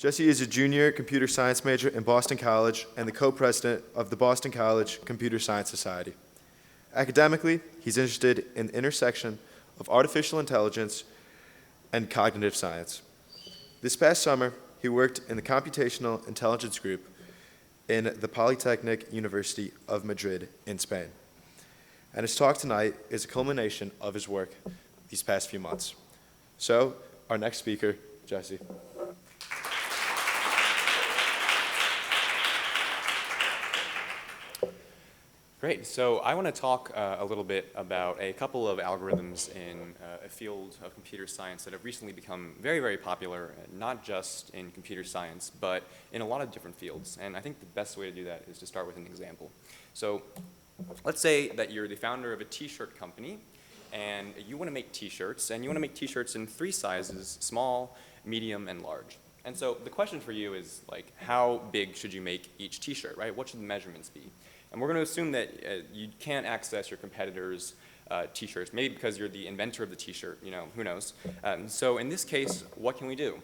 Jesse is a junior computer science major in Boston College and the co-president of the Boston College Computer Science Society. Academically, he's interested in the intersection of artificial intelligence and cognitive science. This past summer, he worked in the computational intelligence group in the Polytechnic University of Madrid in Spain. And his talk tonight is a culmination of his work these past few months. So, our next speaker, Jesse. Great. So I want to talk a little bit about a couple of algorithms in a field of computer science that have recently become very, very popular, not just in computer science, but in a lot of different fields. And I think the best way to do that is to start with an example. So let's say that you're the founder of a t-shirt company, and you want to make t-shirts, and you want to make t-shirts in 3 sizes: small, medium, and large. And so the question for you is, like, how big should you make each t-shirt, right? What should the measurements be? And we're going to assume that you can't access your competitors' t-shirts, maybe because you're the inventor of the t-shirt, you know, who knows. So in this case, what can we do?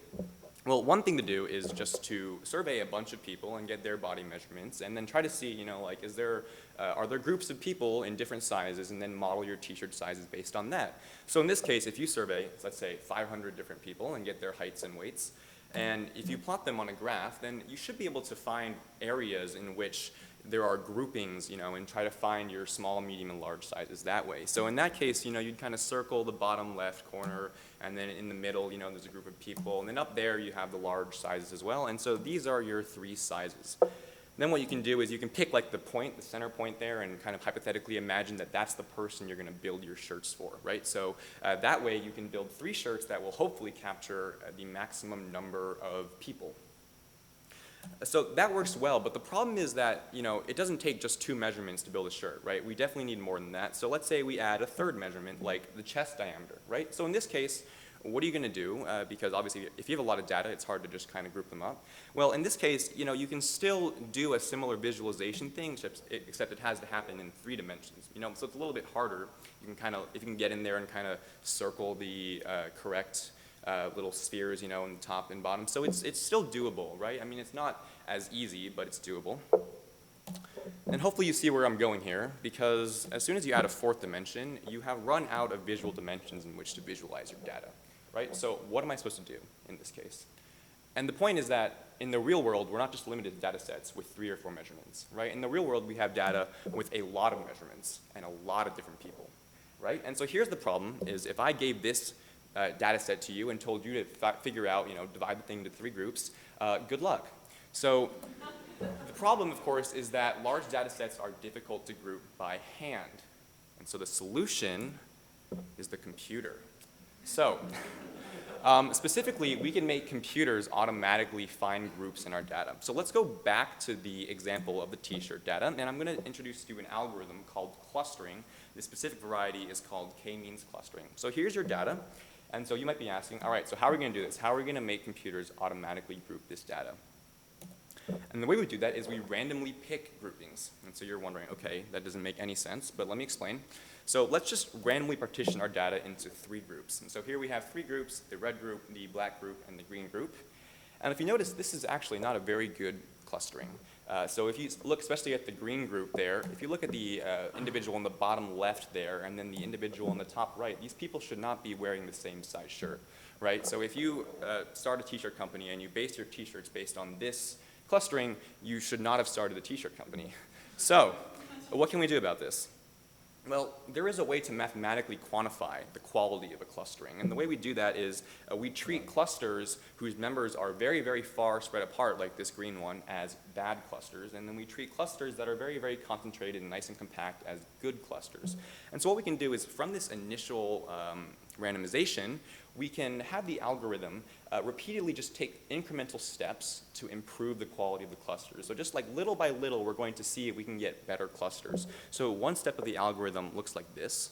Well, one thing to do is just to survey a bunch of people and get their body measurements, and then try to see, you know, like, are there groups of people in different sizes, and then model your t-shirt sizes based on that. So in this case, if you survey, let's say, 500 different people and get their heights and weights, and if you plot them on a graph, then you should be able to find areas in which there are groupings, you know, and try to find your small, medium, and large sizes that way. So in that case, you know, you'd kind of circle the bottom left corner, and then in the middle, you know, there's a group of people, and then up there you have the large sizes as well. And so these are your 3 sizes. Then what you can do is you can pick, like, the point, the center point there, and kind of hypothetically imagine that that's the person you're going to build your shirts for, right? So that way you can build 3 shirts that will hopefully capture the maximum number of people. So that works well, but the problem is that, you know, it doesn't take just 2 measurements to build a shirt, right? We definitely need more than that. So let's say we add a 3rd measurement, like the chest diameter, right? So in this case, what are you going to do? Because obviously, if you have a lot of data, it's hard to just kind of group them up. Well, in this case, you know, you can still do a similar visualization thing, except it has to happen in 3 dimensions. You know, so it's a little bit harder. You can kind of, if you can get in there and kind of circle the correct little spheres, you know, in the top and bottom. So it's still doable, right? I mean, it's not as easy, but it's doable. And hopefully you see where I'm going here, because as soon as you add a 4th dimension, you have run out of visual dimensions in which to visualize your data, right? So what am I supposed to do in this case? And the point is that in the real world, we're not just limited to data sets with 3 or 4 measurements, right? In the real world, we have data with a lot of measurements and a lot of different people, right? And so here's the problem, is if I gave this data set to you and told you to figure out, you know, divide the thing into 3 groups, good luck. So the problem, of course, is that large data sets are difficult to group by hand. And so the solution is the computer. So specifically, we can make computers automatically find groups in our data. So let's go back to the example of the t-shirt data, and I'm going to introduce to you an algorithm called clustering. The specific variety is called k-means clustering. So here's your data. And so you might be asking, all right, so how are we going to do this? How are we going to make computers automatically group this data? And the way we do that is we randomly pick groupings. And so you're wondering, okay, that doesn't make any sense, but let me explain. So let's just randomly partition our data into 3 groups. And so here we have 3 groups: the red group, the black group, and the green group. And if you notice, this is actually not a very good clustering. So if you look especially at the green group there, if you look at the individual on the bottom left there, and then the individual on the top right, these people should not be wearing the same size shirt, right? So if you start a t-shirt company and you base your t-shirts based on this clustering, you should not have started a t-shirt company. So what can we do about this? Well, there is a way to mathematically quantify the quality of a clustering. And the way we do that is we treat clusters whose members are very, very far spread apart, like this green one, as bad clusters. And then we treat clusters that are very, very concentrated and nice and compact as good clusters. And so what we can do is, from this initial randomization, we can have the algorithm repeatedly just take incremental steps to improve the quality of the clusters. So just like little by little, we're going to see if we can get better clusters. So one step of the algorithm looks like this.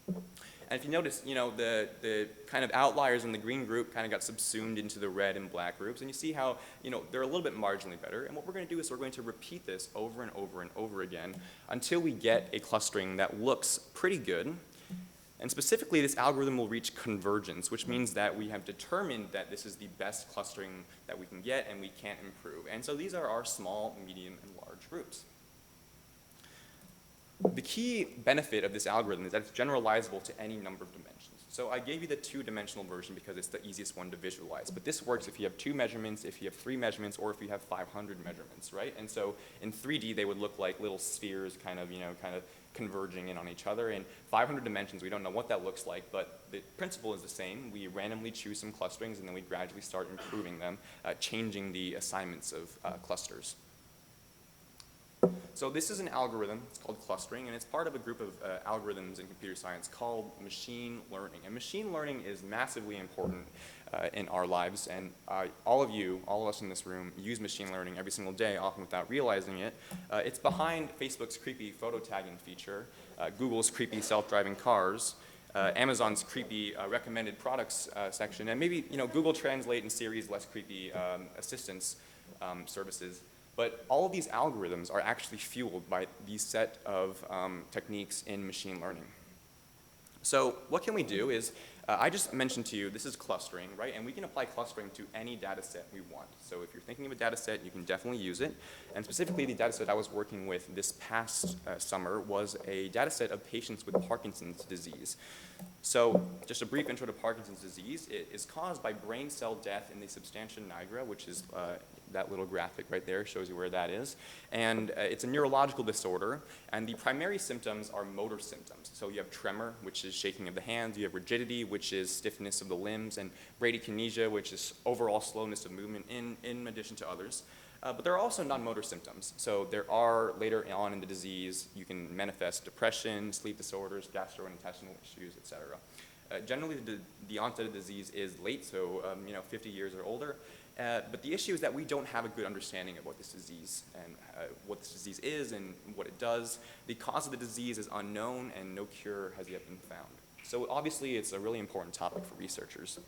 And if you notice, you know, the kind of outliers in the green group kind of got subsumed into the red and black groups. And you see how, you know, they're a little bit marginally better. And what we're going to do is we're going to repeat this over and over and over again until we get a clustering that looks pretty good. And specifically, this algorithm will reach convergence, which means that we have determined that this is the best clustering that we can get and we can't improve. And so these are our small, medium, and large groups. The key benefit of this algorithm is that it's generalizable to any number of dimensions. So I gave you the two-dimensional version because it's the easiest one to visualize. But this works if you have 2 measurements, if you have 3 measurements, or if you have 500 measurements, right? And so in 3D, they would look like little spheres kind of converging in on each other. In 500 dimensions, we don't know what that looks like, but the principle is the same. We randomly choose some clusterings, and then we gradually start improving them, changing the assignments of clusters. So this is an algorithm, it's called clustering, and it's part of a group of algorithms in computer science called machine learning. And machine learning is massively important in our lives, and all of us in this room, use machine learning every single day, often without realizing it. It's behind Facebook's creepy photo tagging feature, Google's creepy self-driving cars, Amazon's creepy recommended products section, and maybe Google Translate and Siri's less creepy assistance services. But all of these algorithms are actually fueled by these set of techniques in machine learning. So what can we do is, I just mentioned to you, this is clustering, right? And we can apply clustering to any data set we want. So if you're thinking of a data set, you can definitely use it. And specifically, the data set I was working with this past summer was a data set of patients with Parkinson's disease. So just a brief intro to Parkinson's disease. It is caused by brain cell death in the substantia nigra, which is that little graphic right there shows you where that is. And it's a neurological disorder, and the primary symptoms are motor symptoms. So you have tremor, which is shaking of the hands, you have rigidity, which is stiffness of the limbs, and bradykinesia, which is overall slowness of movement in addition to others. But there are also non-motor symptoms. So there are, later on in the disease, you can manifest depression, sleep disorders, gastrointestinal issues, etc. Generally, the onset of the disease is late, so 50 years or older. But the issue is that we don't have a good understanding of what this disease is and what it does. The cause of the disease is unknown, and no cure has yet been found. So obviously, it's a really important topic for researchers.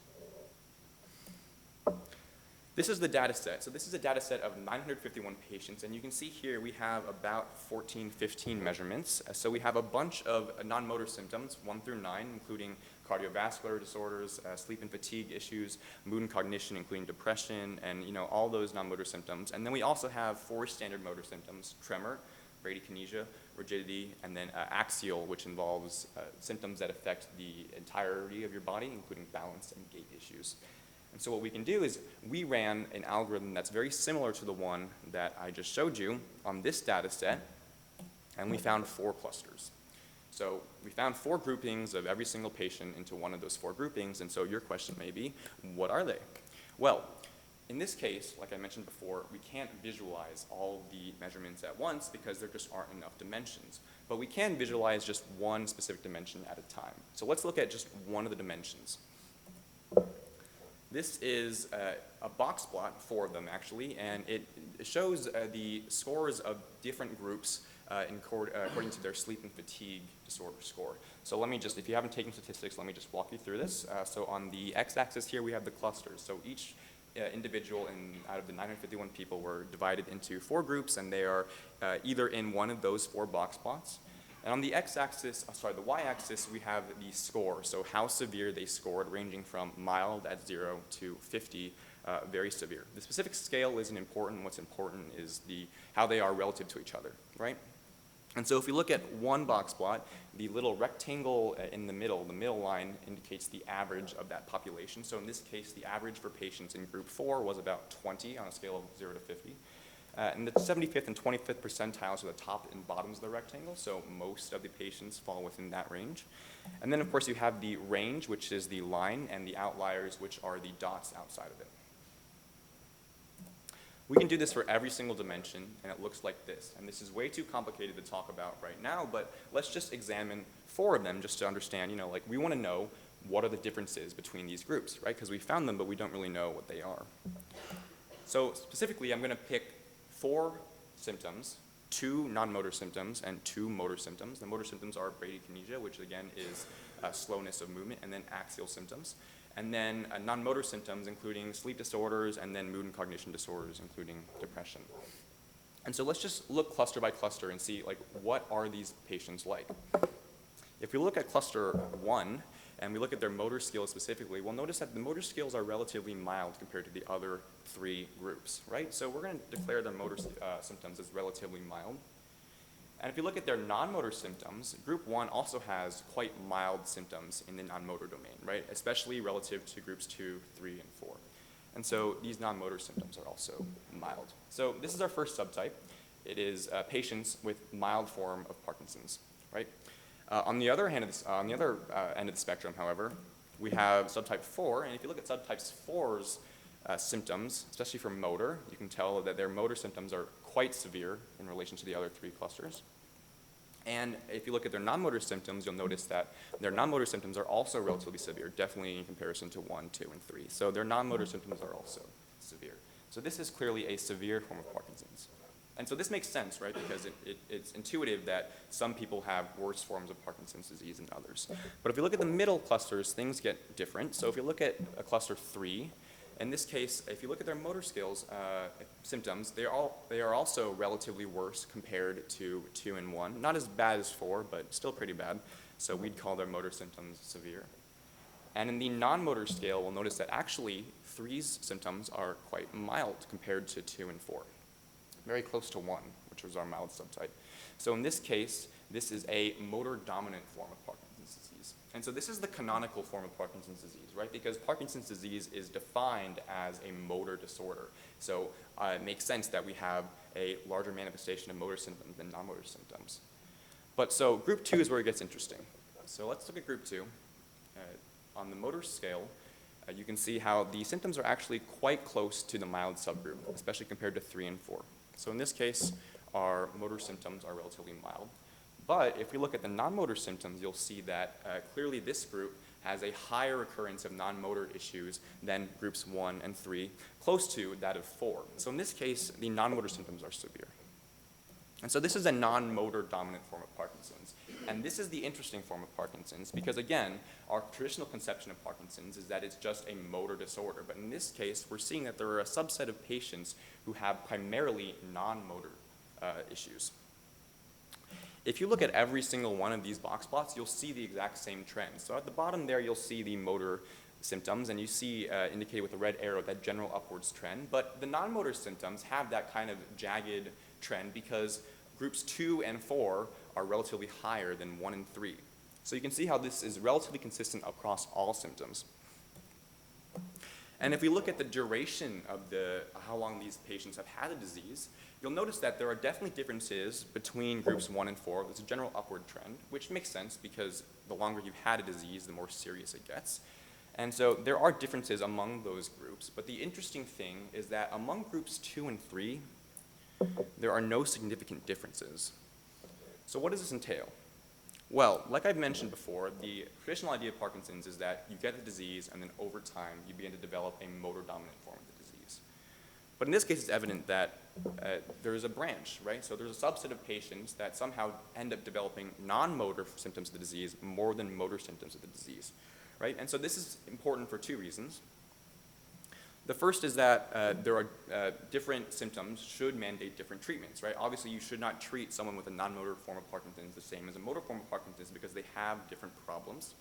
This is the data set. So this is a data set of 951 patients, and you can see here we have about 15 measurements. So we have a bunch of non-motor symptoms, 1 through 9, including cardiovascular disorders, sleep and fatigue issues, mood and cognition, including depression, and all those non-motor symptoms. And then we also have 4 standard motor symptoms: tremor, bradykinesia, rigidity, and then axial, which involves symptoms that affect the entirety of your body, including balance and gait issues. And so what we can do is we ran an algorithm that's very similar to the one that I just showed you on this data set, and we found 4 clusters. So we found 4 groupings of every single patient into one of those 4 groupings, and so your question may be, what are they? Well, in this case, like I mentioned before, we can't visualize all the measurements at once because there just aren't enough dimensions. But we can visualize just one specific dimension at a time. So let's look at just one of the dimensions. This is a box plot, 4 of them actually, and it shows the scores of different groups according to their sleep and fatigue disorder score. So let me just, if you haven't taken statistics, let me just walk you through this. So on the x-axis here we have the clusters. So each individual out of the 951 people were divided into 4 groups, and they are either in one of those 4 box plots. And on the x-axis, the y-axis, we have the score, so how severe they scored, ranging from mild at 0 to 50, very severe. The specific scale isn't important. What's important is how they are relative to each other, right? And so if we look at one box plot, the little rectangle in the middle line indicates the average of that population. So in this case, the average for patients in group 4 was about 20 on a scale of 0 to 50. And the 75th and 25th percentiles are the top and bottoms of the rectangle, so most of the patients fall within that range. And then, of course, you have the range, which is the line, and the outliers, which are the dots outside of it. We can do this for every single dimension, and it looks like this. And this is way too complicated to talk about right now, but let's just examine 4 of them just to understand, we want to know what are the differences between these groups, right? Because we found them, but we don't really know what they are. So specifically, I'm going to pick 4 symptoms, 2 non-motor symptoms, and 2 motor symptoms. The motor symptoms are bradykinesia, which again is slowness of movement, and then axial symptoms. And then non-motor symptoms, including sleep disorders, and then mood and cognition disorders, including depression. And so let's just look cluster by cluster and see, what are these patients like? If we look at cluster 1, and we look at their motor skills specifically, we'll notice that the motor skills are relatively mild compared to the other 3 groups, right? So we're going to declare their motor symptoms as relatively mild. And if you look at their non-motor symptoms, group 1 also has quite mild symptoms in the non-motor domain, right? Especially relative to groups 2, 3, and 4. And so these non-motor symptoms are also mild. So this is our first subtype. It is patients with mild form of Parkinson's, right? On the other end of the spectrum, however, we have subtype 4, and if you look at subtype 4's symptoms, especially for motor, you can tell that their motor symptoms are quite severe in relation to the other 3 clusters. And if you look at their non-motor symptoms, you'll notice that their non-motor symptoms are also relatively severe, definitely in comparison to 1, 2, and 3. So their non-motor symptoms are also severe. So this is clearly a severe form of Parkinson's. And so this makes sense, right, because it's intuitive that some people have worse forms of Parkinson's disease than others. But if you look at the middle clusters, things get different. So if you look at a cluster 3, in this case, if you look at their motor skills symptoms, they are also relatively worse compared to 2 and 1. Not as bad as 4, but still pretty bad. So we'd call their motor symptoms severe. And in the non-motor scale, we'll notice that actually 3's symptoms are quite mild compared to 2 and 4. Very close to 1, which was our mild subtype. So in this case, this is a motor-dominant form of Parkinson's disease. And so this is the canonical form of Parkinson's disease, right? Because Parkinson's disease is defined as a motor disorder. So it makes sense that we have a larger manifestation of motor symptoms than non-motor symptoms. But so group 2 is where it gets interesting. So let's look at group 2. On the motor scale, you can see how the symptoms are actually quite close to the mild subgroup, especially compared to 3 and 4. So in this case, our motor symptoms are relatively mild. But if we look at the non-motor symptoms, you'll see that clearly this group has a higher occurrence of non-motor issues than groups 1 and 3, close to that of 4. So in this case, the non-motor symptoms are severe. And so this is a non-motor dominant form of Parkinson's. And this is the interesting form of Parkinson's because, again, our traditional conception of Parkinson's is that it's just a motor disorder. But in this case, we're seeing that there are a subset of patients who have primarily non-motor issues. If you look at every single one of these box plots, you'll see the exact same trend. So at the bottom there, you'll see the motor symptoms, and you see indicated with the red arrow that general upwards trend. But the non-motor symptoms have that kind of jagged trend because groups 2 and 4 are relatively higher than 1 and 3. So you can see how this is relatively consistent across all symptoms. And if we look at the duration of how long these patients have had the disease, you'll notice that there are definitely differences between groups 1 and 4. There's a general upward trend, which makes sense because the longer you've had a disease, the more serious it gets. And so there are differences among those groups. But the interesting thing is that among groups 2 and 3, there are no significant differences. So what does this entail? Well, like I've mentioned before, the traditional idea of Parkinson's is that you get the disease and then over time you begin to develop a motor-dominant form of the disease. But in this case, it's evident that there is a branch, right? So there's a subset of patients that somehow end up developing non-motor symptoms of the disease more than motor symptoms of the disease, right? And so this is important for 2 reasons. The first is that there are different symptoms should mandate different treatments, right? Obviously, you should not treat someone with a non-motor form of Parkinson's the same as a motor form of Parkinson's because they have different problems.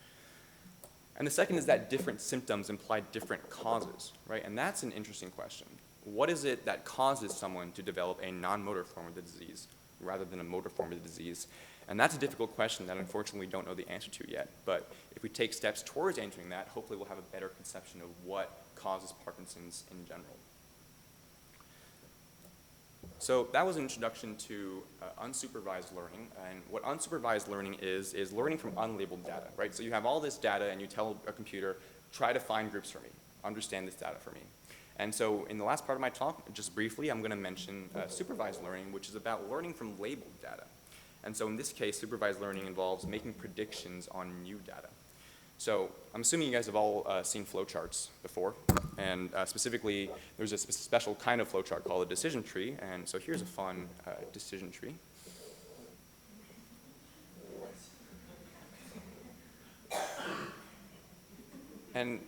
And the second is that different symptoms imply different causes, right? And that's an interesting question. What is it that causes someone to develop a non-motor form of the disease rather than a motor form of the disease? And that's a difficult question that unfortunately we don't know the answer to yet. But if we take steps towards answering that, hopefully we'll have a better conception of what causes Parkinson's in general. So that was an introduction to unsupervised learning. And what unsupervised learning is learning from unlabeled data, right? So you have all this data and you tell a computer, try to find groups for me, understand this data for me. And so in the last part of my talk, just briefly, I'm going to mention supervised learning, which is about learning from labeled data. And so in this case, supervised learning involves making predictions on new data. So I'm assuming you guys have all seen flowcharts before. And specifically, there's a special kind of flowchart called a decision tree. And so here's a fun decision tree. And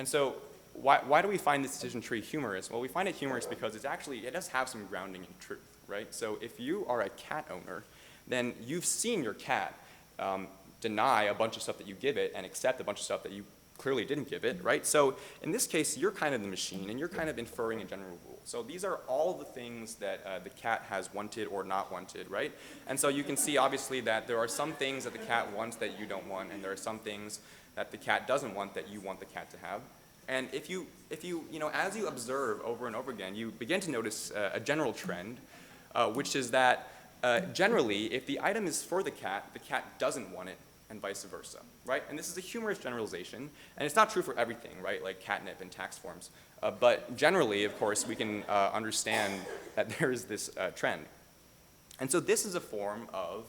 so why do we find this decision tree humorous? Well, we find it humorous because it does have some grounding in truth, right? So if you are a cat owner, then you've seen your cat deny a bunch of stuff that you give it and accept a bunch of stuff that you clearly didn't give it, right? So in this case, you're kind of the machine, and you're kind of inferring a general rule. So these are all the things that the cat has wanted or not wanted, right? And so you can see, obviously, that there are some things that the cat wants that you don't want, and there are some things that the cat doesn't want that you want the cat to have. And if you know, as you observe over and over again, you begin to notice a general trend, which is that generally, if the item is for the cat doesn't want it, and vice versa, right? And this is a humorous generalization, and it's not true for everything, right, like catnip and tax forms. But generally, of course, we can understand that there is this trend. And so this is a form of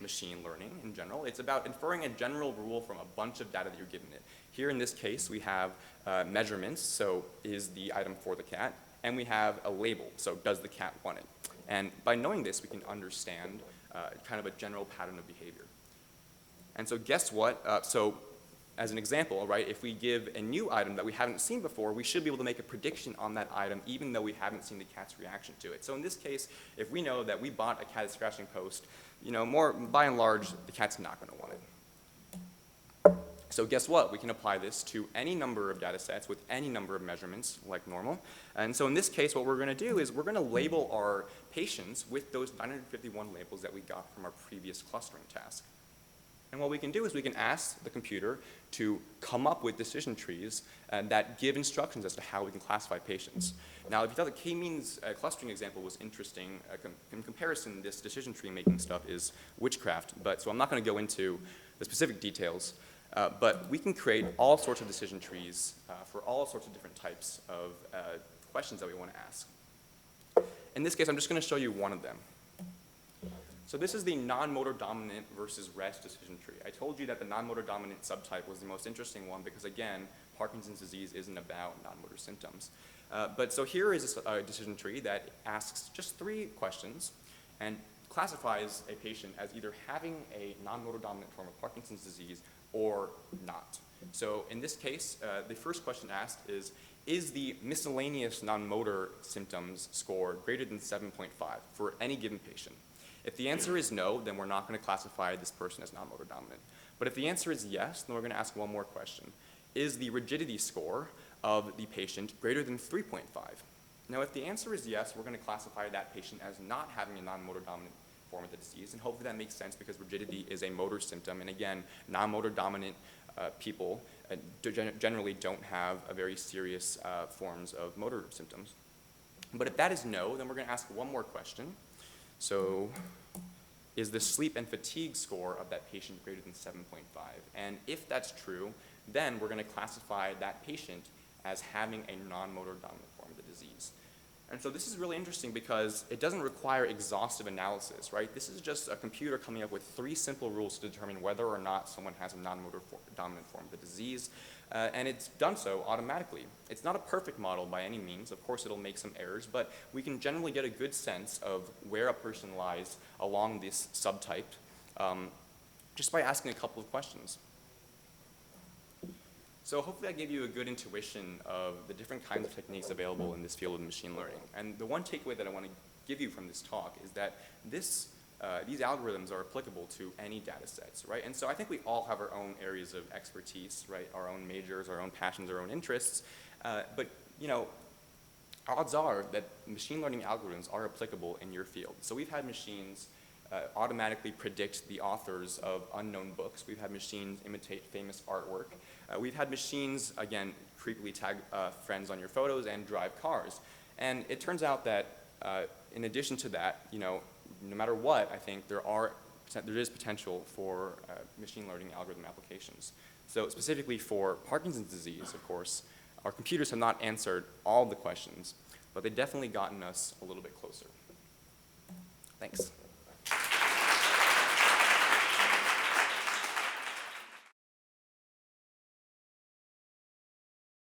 machine learning in general. It's about inferring a general rule from a bunch of data that you're given it. Here in this case, we have measurements, so is the item for the cat, and we have a label, so does the cat want it? And by knowing this, we can understand kind of a general pattern of behavior. And so guess what? So as an example, right, if we give a new item that we haven't seen before, we should be able to make a prediction on that item even though we haven't seen the cat's reaction to it. So in this case, if we know that we bought a cat scratching post, you know, by and large, the cat's not going to want it. So guess what? We can apply this to any number of data sets with any number of measurements like normal. And so in this case, what we're going to do is we're going to label our patients with those 951 labels that we got from our previous clustering task. And what we can do is we can ask the computer to come up with decision trees that give instructions as to how we can classify patients. Now, if you thought the k-means clustering example was interesting, in comparison, this decision tree making stuff is witchcraft. So I'm not going to go into the specific details. But we can create all sorts of decision trees for all sorts of different types of questions that we want to ask. In this case, I'm just going to show you one of them. So this is the non-motor dominant versus rest decision tree. I told you that the non-motor dominant subtype was the most interesting one because, again, Parkinson's disease isn't about non-motor symptoms. But so here is a decision tree that asks just 3 questions and classifies a patient as either having a non-motor dominant form of Parkinson's disease or not. So in this case, the first question asked is the miscellaneous non-motor symptoms score greater than 7.5 for any given patient? If the answer is no, then we're not going to classify this person as non-motor dominant. But if the answer is yes, then we're going to ask one more question. Is the rigidity score of the patient greater than 3.5? Now, if the answer is yes, we're going to classify that patient as not having a non-motor dominant form of the disease, and hopefully that makes sense because rigidity is a motor symptom, and again, non-motor dominant people generally don't have a very serious forms of motor symptoms. But if that is no, then we're going to ask one more question. So, is the sleep and fatigue score of that patient greater than 7.5? And if that's true, then we're going to classify that patient as having a non-motor dominant form of the disease. And so this is really interesting because it doesn't require exhaustive analysis, right? This is just a computer coming up with 3 simple rules to determine whether or not someone has a non-motor dominant form of the disease. And it's done so automatically. It's not a perfect model by any means. Of course, it'll make some errors, but we can generally get a good sense of where a person lies along this subtype just by asking a couple of questions. So hopefully I gave you a good intuition of the different kinds of techniques available in this field of machine learning. And the one takeaway that I want to give you from this talk is that these algorithms are applicable to any data sets, right? And so I think we all have our own areas of expertise, right? Our own majors, our own passions, our own interests. But, you know, odds are that machine learning algorithms are applicable in your field. So we've had machines automatically predict the authors of unknown books. We've had machines imitate famous artwork. We've had machines, again, creepily tag friends on your photos and drive cars. And it turns out that in addition to that, you know, no matter what, I think there is potential for machine learning algorithm applications. So specifically for Parkinson's disease, of course, our computers have not answered all the questions, but they've definitely gotten us a little bit closer. Thanks.